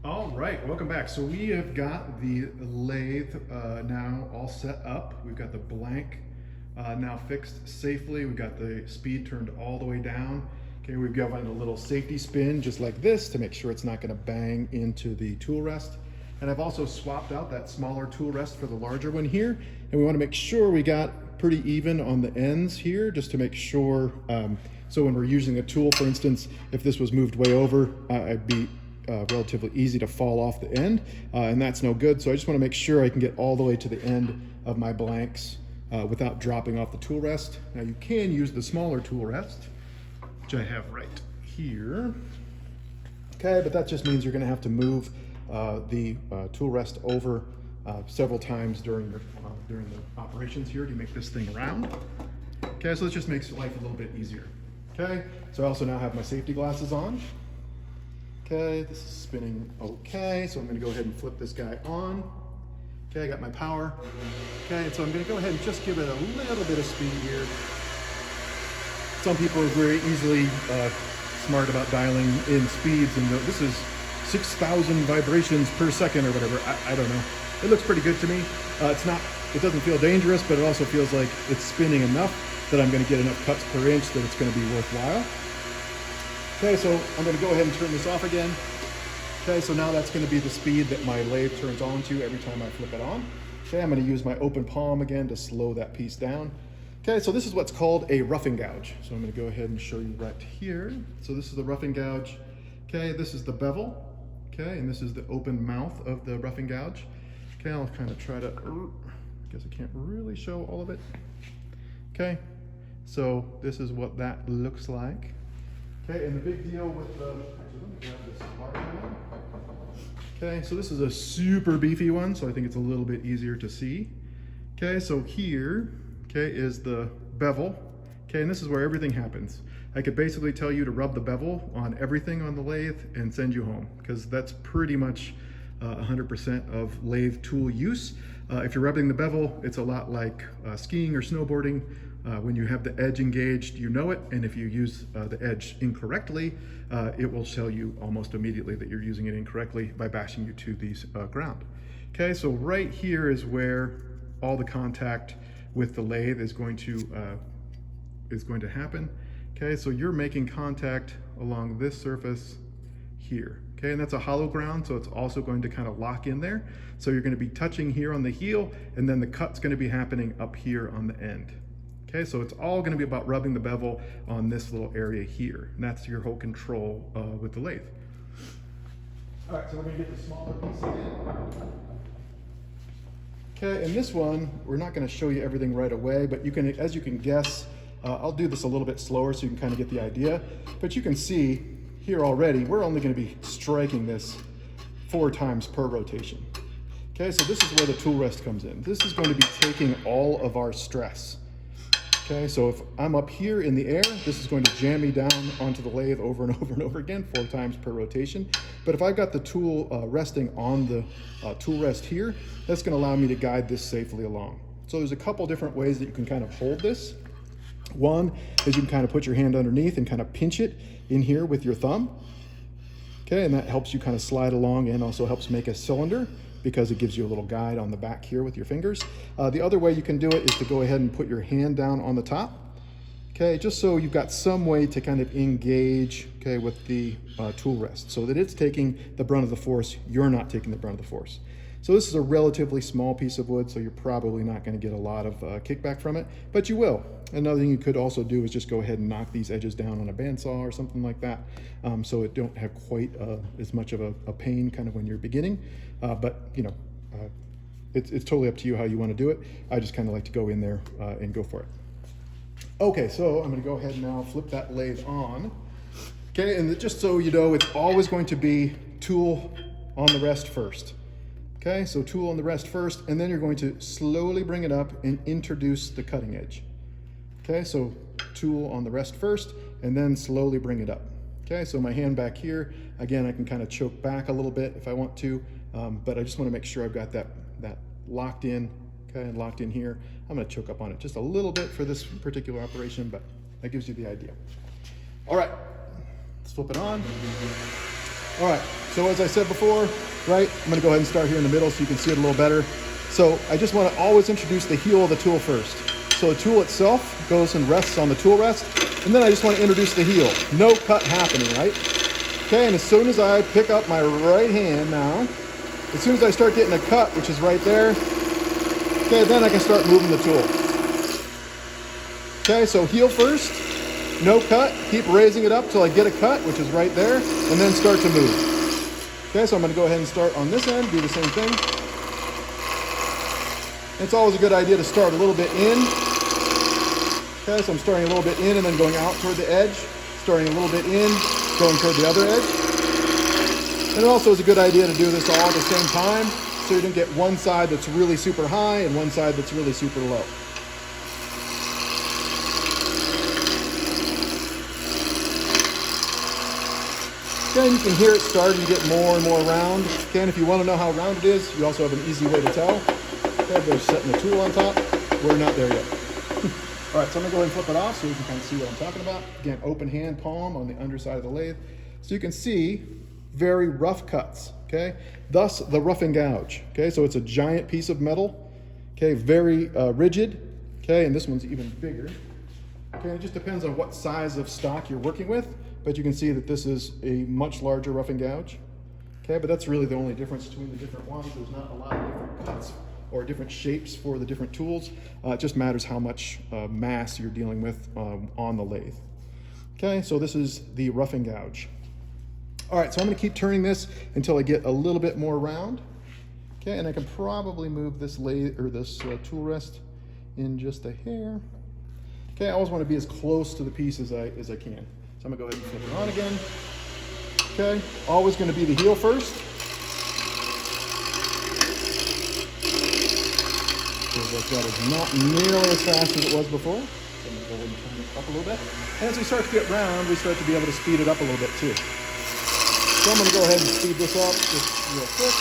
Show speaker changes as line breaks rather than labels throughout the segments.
All right, welcome back. So we have got the lathe now all set up. We've got the blank now fixed safely. We've got the speed turned all the way down. Okay, we've got a little safety spin just like this to make sure it's not gonna bang into the tool rest. And I've also swapped out that smaller tool rest for the larger one here. And we wanna make sure we got pretty even on the ends here just to make sure, so when we're using a tool, for instance, if this was moved way over, it'd be relatively easy to fall off the end, and that's no good. So I just want to make sure I can get all the way to the end of my blanks without dropping off the tool rest. Now you can use the smaller tool rest, which I have right here. Okay, but that just means you're going to have to move the tool rest over several times during the operations here to make this thing round. Okay, so this just makes life a little bit easier. Okay, so I also now have my safety glasses on. Okay, this is spinning okay, so I'm going to go ahead and flip this guy on. Okay, I got my power. Okay, and so I'm going to go ahead and just give it a little bit of speed here. Some people are very easily smart about dialing in speeds, and this is 6,000 vibrations per second or whatever. I don't know. It looks pretty good to me. It doesn't feel dangerous, but it also feels like it's spinning enough that I'm going to get enough cuts per inch that it's going to be worthwhile. Okay, so I'm going to go ahead and turn this off again. Okay, so now that's going to be the speed that my lathe turns on to every time I flip it on. Okay, I'm going to use my open palm again to slow that piece down. Okay, so this is what's called a roughing gouge. So I'm going to go ahead and show you right here. So this is the roughing gouge. Okay, this is the bevel. Okay, and this is the open mouth of the roughing gouge. Okay, I'll kind of try to, I guess I can't really show all of it. Okay, so this is what that looks like. Okay, and the big deal with the, actually let me grab this part now. Okay, so this is a super beefy one, so I think it's a little bit easier to see. Okay, so here, okay, is the bevel. Okay, and this is where everything happens. I could basically tell you to rub the bevel on everything on the lathe and send you home, because that's pretty much 100% of lathe tool use. If you're rubbing the bevel, it's a lot like skiing or snowboarding. When you have the edge engaged, you know it, and if you use the edge incorrectly, it will tell you almost immediately that you're using it incorrectly by bashing you to the ground. Okay, so right here is where all the contact with the lathe is going to happen. Okay, so you're making contact along this surface here. Okay, and that's a hollow ground, so it's also going to kind of lock in there. So you're going to be touching here on the heel, and then the cut's going to be happening up here on the end. Okay, so it's all going to be about rubbing the bevel on this little area here, and that's your whole control with the lathe. All right, so we're going to get the smaller piece again. Okay, and this one, we're not going to show you everything right away, but you can, as you can guess, I'll do this a little bit slower so you can kind of get the idea. But you can see here already, we're only going to be striking this 4 times per rotation. Okay, so this is where the tool rest comes in. This is going to be taking all of our stress. Okay, so if I'm up here in the air, this is going to jam me down onto the lathe over and over and over again, 4 times per rotation. But if I've got the tool resting on the tool rest here, that's going to allow me to guide this safely along. So there's a couple different ways that you can kind of hold this. One is you can kind of put your hand underneath and kind of pinch it in here with your thumb. Okay, and that helps you kind of slide along and also helps make a cylinder, because it gives you a little guide on the back here with your fingers. The other way you can do it is to go ahead and put your hand down on the top. Okay, just so you've got some way to kind of engage, okay, with the tool rest, so that it's taking the brunt of the force, you're not taking the brunt of the force. So this is a relatively small piece of wood, so you're probably not going to get a lot of kickback from it, but you will. Another thing you could also do is just go ahead and knock these edges down on a bandsaw or something like that, so it don't have quite as much of a pain kind of when you're beginning. But you know, it's totally up to you how you want to do it. I just kind of like to go in there and go for it. Okay, so I'm going to go ahead and now flip that lathe on. Okay, and just so you know, it's always going to be tool on the rest first. Okay, so tool on the rest first, and then you're going to slowly bring it up and introduce the cutting edge. Okay, so tool on the rest first, and then slowly bring it up. Okay, so my hand back here, again, I can kind of choke back a little bit if I want to, but I just want to make sure I've got that locked in, okay, and locked in here. I'm going to choke up on it just a little bit for this particular operation, but that gives you the idea. All right, let's flip it on. All right, So as I said before, right, I'm gonna go ahead and start here in the middle so you can see it a little better. So I just wanna always introduce the heel of the tool first. So the tool itself goes and rests on the tool rest, and then I just wanna introduce the heel. No cut happening, right? Okay, and as soon as I pick up my right hand now, as soon as I start getting a cut, which is right there, okay, then I can start moving the tool. Okay, so heel first, no cut, keep raising it up till I get a cut, which is right there, and then start to move. Okay, so I'm gonna go ahead and start on this end, do the same thing. It's always a good idea to start a little bit in. Okay, so I'm starting a little bit in and then going out toward the edge, starting a little bit in, going toward the other edge. And it also is a good idea to do this all at the same time, so you don't get one side that's really super high and one side that's really super low. Okay, and you can hear it starting to get more and more round. Okay, and if you want to know how round it is, you also have an easy way to tell. Okay, there's setting the tool on top. We're not there yet. All right, so I'm gonna go ahead and flip it off so you can kind of see what I'm talking about. Again, open hand palm on the underside of the lathe. So you can see very rough cuts, okay? Thus the rough and gouge, okay? So it's a giant piece of metal, okay? Very rigid, okay? And this one's even bigger. Okay, it just depends on what size of stock you're working with, but you can see that this is a much larger rough and gouge, okay? But that's really the only difference between the different ones. There's not a lot of different cuts or different shapes for the different tools. It just matters how much mass you're dealing with on the lathe. Okay, so this is the rough and gouge. All right, so I'm gonna keep turning this until I get a little bit more round. Okay, and I can probably move this lathe or this tool rest in just a hair. Okay, I always wanna be as close to the piece as I can. So I'm gonna go ahead and flip it on again. Okay, always gonna be the heel first. Like that is not nearly as fast as it was before. So I'm gonna go ahead and turn it up a little bit. And as we start to get round, we start to be able to speed it up a little bit too. So I'm gonna go ahead and speed this up just real quick.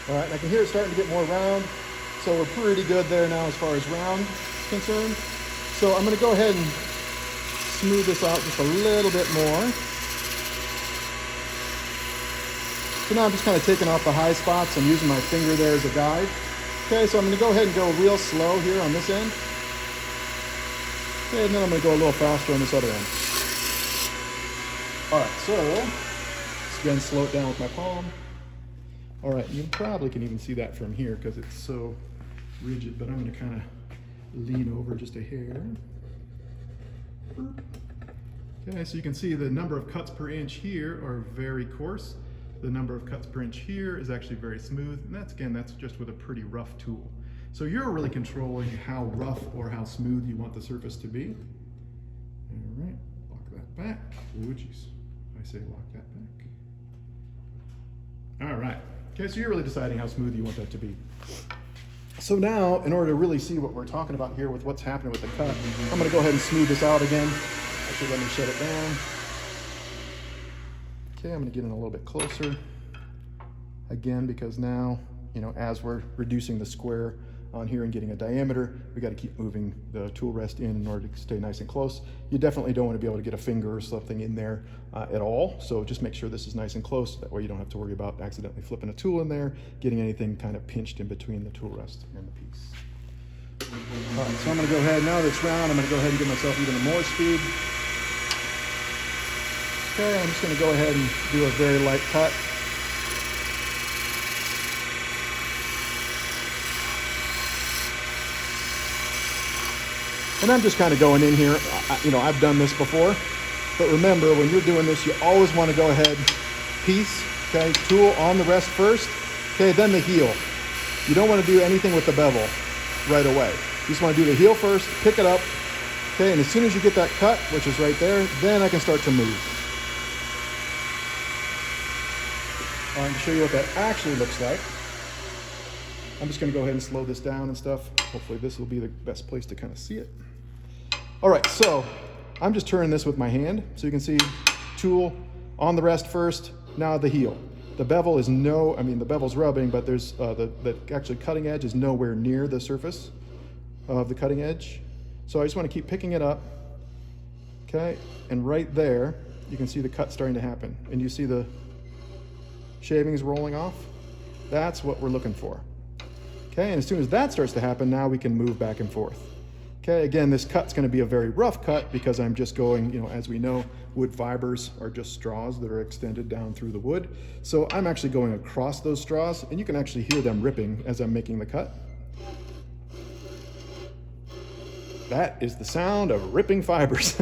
All right, and I can hear it starting to get more round. So we're pretty good there now as far as round is concerned. So I'm gonna go ahead and smooth this out just a little bit more. So now I'm just kind of taking off the high spots. I'm using my finger there as a guide. Okay, so I'm gonna go ahead and go real slow here on this end. Okay, and then I'm gonna go a little faster on this other end. All right, so let's again slow it down with my palm. All right, you probably can even see that from here because it's so rigid, but I'm gonna kind of lean over just a hair. Okay, so you can see the number of cuts per inch here are very coarse. The number of cuts per inch here is actually very smooth, and that's just with a pretty rough tool. So you're really controlling how rough or how smooth you want the surface to be. All right, lock that back. Oh geez, I say lock that back. All right. Okay, so you're really deciding how smooth you want that to be. So now, in order to really see what we're talking about here with what's happening with the cut, I'm gonna go ahead and smooth this out again. Actually, let me shut it down. Okay, I'm gonna get in a little bit closer. Again, because now, you know, as we're reducing the square on here and getting a diameter, we gotta keep moving the tool rest in order to stay nice and close. You definitely don't wanna be able to get a finger or something in there at all. So just make sure this is nice and close. That way you don't have to worry about accidentally flipping a tool in there, getting anything kind of pinched in between the tool rest and the piece. All right, so I'm gonna go ahead, now that it's round, I'm gonna go ahead and give myself even more speed. Okay, I'm just gonna go ahead and do a very light cut. And I'm just kind of going in here, you know, I've done this before, but remember when you're doing this, you always want to go ahead, piece, okay, tool on the rest first, okay, then the heel. You don't want to do anything with the bevel right away. You just want to do the heel first, pick it up, okay, and as soon as you get that cut, which is right there, then I can start to move. All right, to show you what that actually looks like, I'm just going to go ahead and slow this down and stuff. Hopefully this will be the best place to kind of see it. All right, so I'm just turning this with my hand. So you can see tool on the rest first, now the heel. The bevel is the bevel's rubbing, but there's the actually cutting edge is nowhere near the surface of the cutting edge. So I just want to keep picking it up, okay? And right there, you can see the cut starting to happen. And you see the shavings rolling off? That's what we're looking for. Okay, and as soon as that starts to happen, now we can move back and forth. Okay, again, this cut's gonna be a very rough cut because I'm just going, as we know, wood fibers are just straws that are extended down through the wood. So I'm actually going across those straws, and you can actually hear them ripping as I'm making the cut. That is the sound of ripping fibers,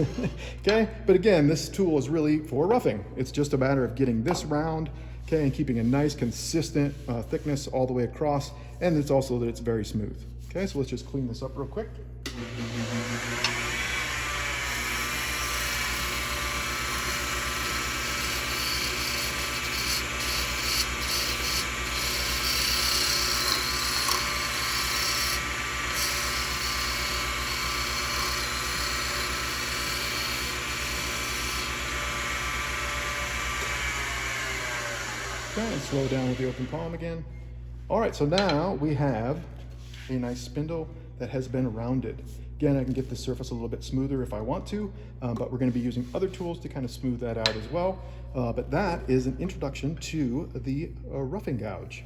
okay? But again, this tool is really for roughing. It's just a matter of getting this round, okay, and keeping a nice consistent thickness all the way across, and it's also that it's very smooth. Okay, so let's just clean this up real quick. Okay, and slow down with the open palm again. All right, so now we have a nice spindle that has been rounded. Again, I can get the surface a little bit smoother if I want to, but we're going to be using other tools to kind of smooth that out as well. But that is an introduction to the roughing gouge.